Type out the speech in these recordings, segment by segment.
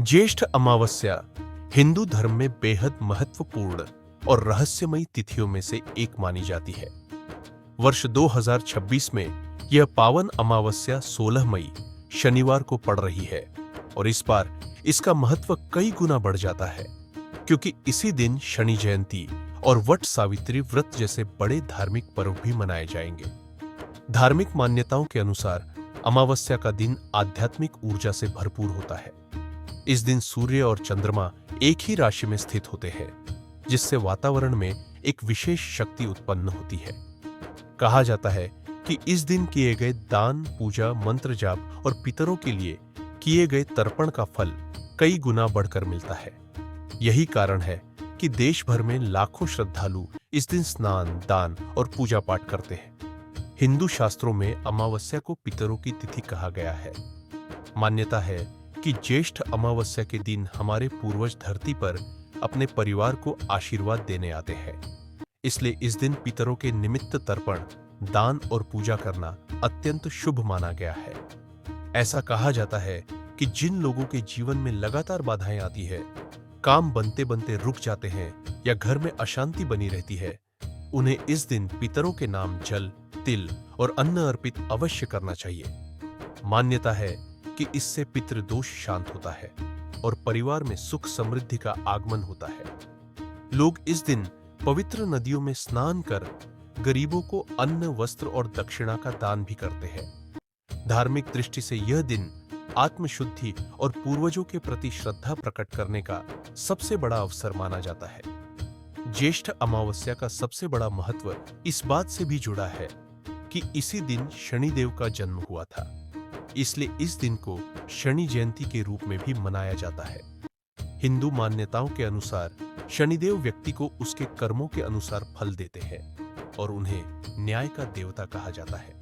ज्येष्ठ अमावस्या हिंदू धर्म में बेहद महत्वपूर्ण और रहस्यमयी तिथियों में से एक मानी जाती है। वर्ष 2026 में यह पावन अमावस्या 16 मई शनिवार को पड़ रही है और इस बार इसका महत्व कई गुना बढ़ जाता है, क्योंकि इसी दिन शनि जयंती और वट सावित्री व्रत जैसे बड़े धार्मिक पर्व भी मनाए जाएंगे। धार्मिक मान्यताओं के अनुसार अमावस्या का दिन आध्यात्मिक ऊर्जा से भरपूर होता है। इस दिन सूर्य और चंद्रमा एक ही राशि में स्थित होते हैं, जिससे वातावरण में एक विशेष शक्ति उत्पन्न होती है। कहा जाता है कि इस दिन किए गए दान, पूजा, मंत्र जाप और पितरों के लिए किए गए तर्पण का फल कई गुना बढ़कर मिलता है। यही कारण है कि देश भर में लाखों श्रद्धालु इस दिन स्नान, दान और पूजा पाठ करते हैं। हिंदू शास्त्रों में अमावस्या को पितरों की तिथि कहा गया है। मान्यता है कि ज्येष्ठ अमावस्या के दिन हमारे पूर्वज धरती पर अपने परिवार को आशीर्वाद देने आते हैं। इसलिए इस दिन पितरों के निमित्त तर्पण, दान और पूजा करना अत्यंत शुभ माना गया है। ऐसा कहा जाता है कि जिन लोगों के जीवन में लगातार बाधाएं आती है, काम बनते बनते रुक जाते हैं या घर में अशांति बनी रहती है, उन्हें इस दिन पितरों के नाम जल, तिल और अन्न अर्पित अवश्य करना चाहिए। मान्यता है कि इससे पितृदोष शांत होता है और परिवार में सुख समृद्धि का आगमन होता है। लोग इस दिन पवित्र नदियों में स्नान कर गरीबों को अन्न, वस्त्र और दक्षिणा का दान भी करते हैं। धार्मिक दृष्टि से यह दिन आत्मशुद्धि और पूर्वजों के प्रति श्रद्धा प्रकट करने का सबसे बड़ा अवसर माना जाता है। ज्येष्ठ अमावस्या का सबसे बड़ा महत्व इस बात से भी जुड़ा है कि इसी दिन शनिदेव का जन्म हुआ था। इसलिए इस दिन को शनि जयंती के रूप में भी मनाया जाता है। हिंदू मान्यताओं के अनुसार शनिदेव व्यक्ति को उसके कर्मों के अनुसार फल देते हैं और उन्हें न्याय का देवता कहा जाता है।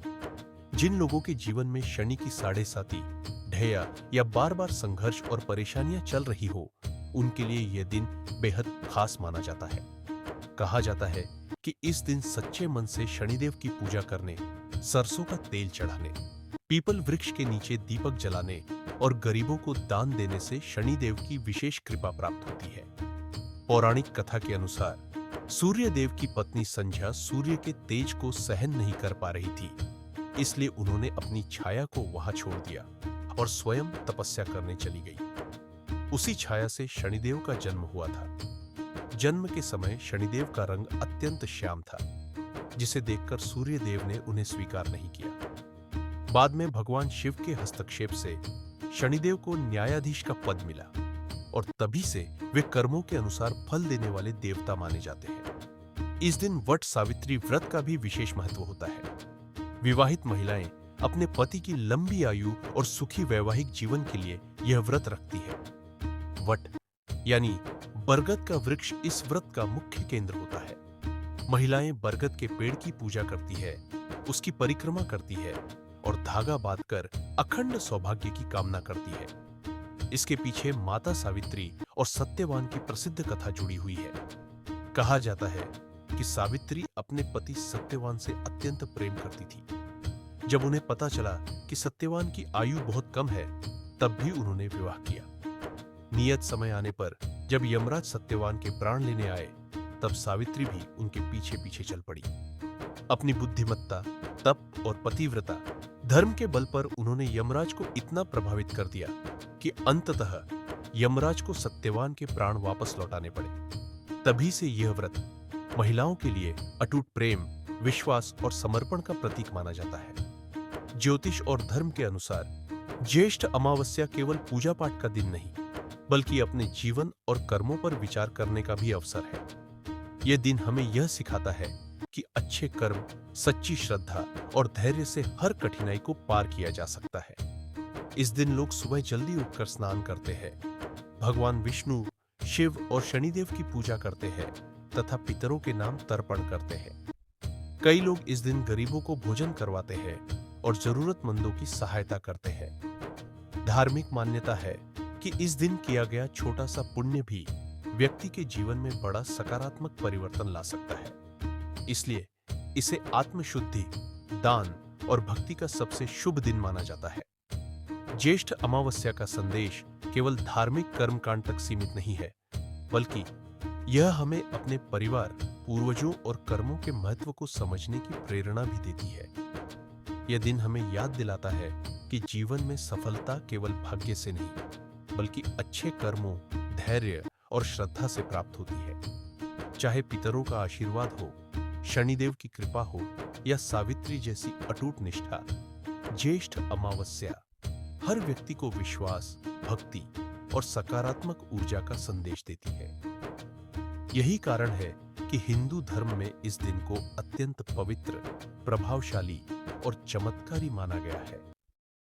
जिन लोगों के जीवन में शनि की साढ़ेसाती, ढैया या बार बार संघर्ष और परेशानियां चल रही हो, उनके लिए यह दिन बेहद खास माना जाता है। कहा जाता है कि इस दिन सच्चे मन से शनिदेव की पूजा करने, सरसों का तेल चढ़ाने, पीपल वृक्ष के नीचे दीपक जलाने और गरीबों को दान देने से शनिदेव की विशेष कृपा प्राप्त होती है। पौराणिक कथा के अनुसार सूर्य देव की पत्नी संध्या सूर्य के तेज को सहन नहीं कर पा रही थी, इसलिए उन्होंने अपनी छाया को वहां छोड़ दिया और स्वयं तपस्या करने चली गई। उसी छाया से शनिदेव का जन्म हुआ था। जन्म के समय शनिदेव का रंग अत्यंत श्याम था, जिसे देखकर सूर्य देव ने उन्हें स्वीकार नहीं किया। बाद में भगवान शिव के हस्तक्षेप से शनिदेव को न्यायाधीश का पद मिला और तभी से वे कर्मों के अनुसार फल देने वाले देवता माने जाते हैं। इस दिन वट सावित्री व्रत का भी विशेष महत्व होता है। विवाहित महिलाएं अपने पति की लंबी आयु और सुखी वैवाहिक जीवन के लिए यह व्रत रखती है। वट यानी बरगद का वृक्ष इस व्रत का मुख्य केंद्र होता है। महिलाएं बरगद के पेड़ की पूजा करती है, उसकी परिक्रमा करती है और धागा बांधकर अखंड सौभाग्य की कामना करती है। इसके पीछे माता सावित्री और सत्यवान की प्रसिद्ध कथा जुड़ी हुई है। कहा जाता है कि सावित्री अपने पति सत्यवान से अत्यंत प्रेम करती थी। जब उन्हें पता चला कि सत्यवान की आयु बहुत कम है, तब भी उन्होंने विवाह किया। नियत समय आने पर जब यमराज सत्यवान के प्राण लेने आए, तब सावित्री भी उनके पीछे पीछे चल पड़ी। अपनी बुद्धिमत्ता, तप और पतिव्रता धर्म के बल पर उन्होंने यमराज को इतना प्रभावित कर दिया कि अंततः यमराज को सत्यवान के प्राण वापस लौटाने पड़े। तभी से यह व्रत महिलाओं के लिए अटूट प्रेम, विश्वास और समर्पण का प्रतीक माना जाता है। ज्योतिष और धर्म के अनुसार ज्येष्ठ अमावस्या केवल पूजा पाठ का दिन नहीं, बल्कि अपने जीवन और कर्मों पर विचार करने का भी अवसर है। यह दिन हमें यह सिखाता है कि अच्छे कर्म, सच्ची श्रद्धा और धैर्य से हर कठिनाई को पार किया जा सकता है। इस दिन लोग सुबह जल्दी उठकर स्नान करते हैं, भगवान विष्णु, शिव और शनिदेव की पूजा करते हैं तथा पितरों के नाम तर्पण करते हैं। कई लोग इस दिन गरीबों को भोजन करवाते हैं और जरूरतमंदों की सहायता करते हैं। धार्मिक मान्यता है कि इस दिन किया गया छोटा सा पुण्य भी व्यक्ति के जीवन में बड़ा सकारात्मक परिवर्तन ला सकता है। इसलिए इसे आत्मशुद्धि, दान और भक्ति का सबसे शुभ दिन माना जाता है। ज्येष्ठ अमावस्या का संदेश केवल धार्मिक कर्मकांड तक सीमित नहीं है, बल्कि यह हमें अपने परिवार, पूर्वजों और कर्मों के महत्व को समझने की प्रेरणा भी देती है। यह दिन हमें याद दिलाता है कि जीवन में सफलता केवल भाग्य से नहीं, बल्कि अच्छे कर्मों, धैर्य और श्रद्धा से प्राप्त होती है। चाहे पितरों का आशीर्वाद हो, शनिदेव की कृपा हो या सावित्री जैसी अटूट निष्ठा, ज्येष्ठ अमावस्या हर व्यक्ति को विश्वास, भक्ति और सकारात्मक ऊर्जा का संदेश देती है। यही कारण है कि हिंदू धर्म में इस दिन को अत्यंत पवित्र, प्रभावशाली और चमत्कारी माना गया है।